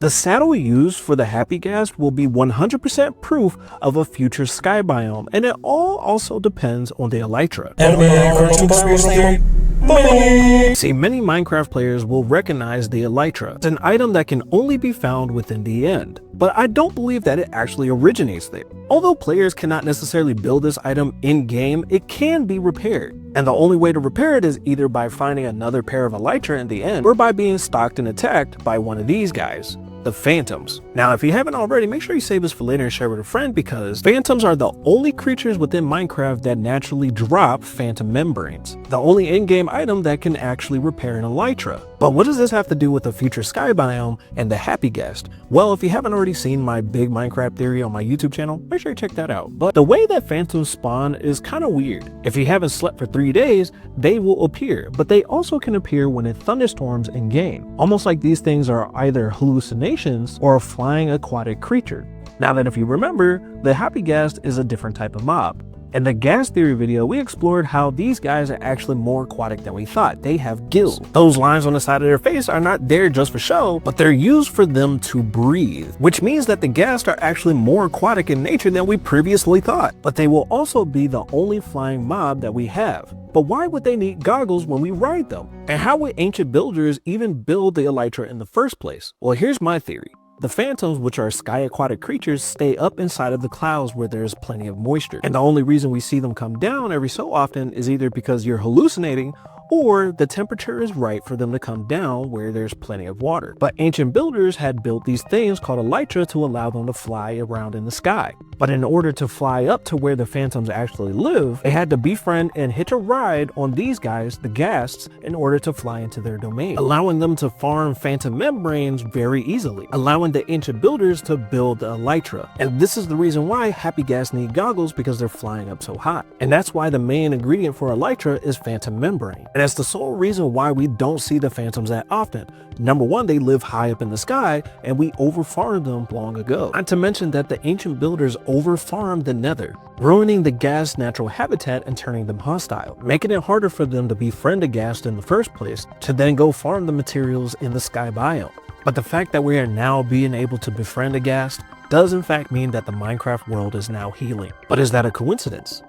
The saddle used for the Happy Ghast will be 100% proof of a future Sky Biome, and it all also depends on the elytra. See, many Minecraft players will recognize the elytra. It's an item that can only be found within the end, but I don't believe that it actually originates there. Although players cannot necessarily build this item in-game, it can be repaired. And the only way to repair it is either by finding another pair of elytra in the end, or by being stalked and attacked by one of these guys, the Phantoms. Now, if you haven't already, make sure you save this for later and share with a friend, because Phantoms are the only creatures within Minecraft that naturally drop Phantom membranes, the only in-game item that can actually repair an elytra. But what does this have to do with the future Sky Biome and the Happy Ghast? Well, if you haven't already seen my big Minecraft theory on my YouTube channel, make sure you check that out. But the way that Phantoms spawn is kind of weird. If you haven't slept for 3 days, they will appear, but they also can appear when it thunderstorms in game, almost like these things are either hallucinations or a flying aquatic creature. Now that if you remember, the Happy Ghast is a different type of mob. In the Ghast theory video, we explored how these guys are actually more aquatic than we thought. They have gills. Those lines on the side of their face are not there just for show, but they're used for them to breathe, which means that the Ghast are actually more aquatic in nature than we previously thought. But they will also be the only flying mob that we have. But why would they need goggles when we ride them? And how would ancient builders even build the elytra in the first place? Well, here's my theory. The Phantoms, which are sky aquatic creatures, stay up inside of the clouds where there's plenty of moisture. And the only reason we see them come down every so often is either because you're hallucinating, or the temperature is right for them to come down where there's plenty of water. But ancient builders had built these things called elytra to allow them to fly around in the sky. But in order to fly up to where the Phantoms actually live, they had to befriend and hitch a ride on these guys, the Ghasts, in order to fly into their domain, allowing them to farm Phantom membranes very easily, allowing the ancient builders to build the elytra. And this is the reason why Happy Ghast need goggles, because they're flying up so high. And that's why the main ingredient for elytra is Phantom membrane. And that's the sole reason why we don't see the Phantoms that often. Number one, they live high up in the sky, and we overfarmed them long ago. Not to mention that the ancient builders overfarmed the nether, ruining the Ghast's natural habitat and turning them hostile, making it harder for them to befriend a Ghast in the first place, to then go farm the materials in the Sky Biome. But the fact that we are now being able to befriend a Ghast does in fact mean that the Minecraft world is now healing. But is that a coincidence?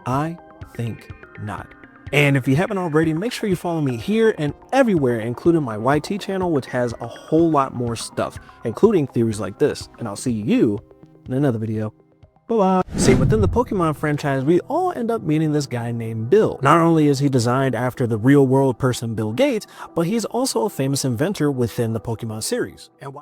I think not. And if you haven't already, make sure you follow me here and everywhere, including my YT channel, which has a whole lot more stuff, including theories like this. And I'll see you in another video. Bye-bye. See, within the Pokemon franchise, we all end up meeting this guy named Bill. Not only is he designed after the real world person Bill Gates, but he's also a famous inventor within the Pokemon series. And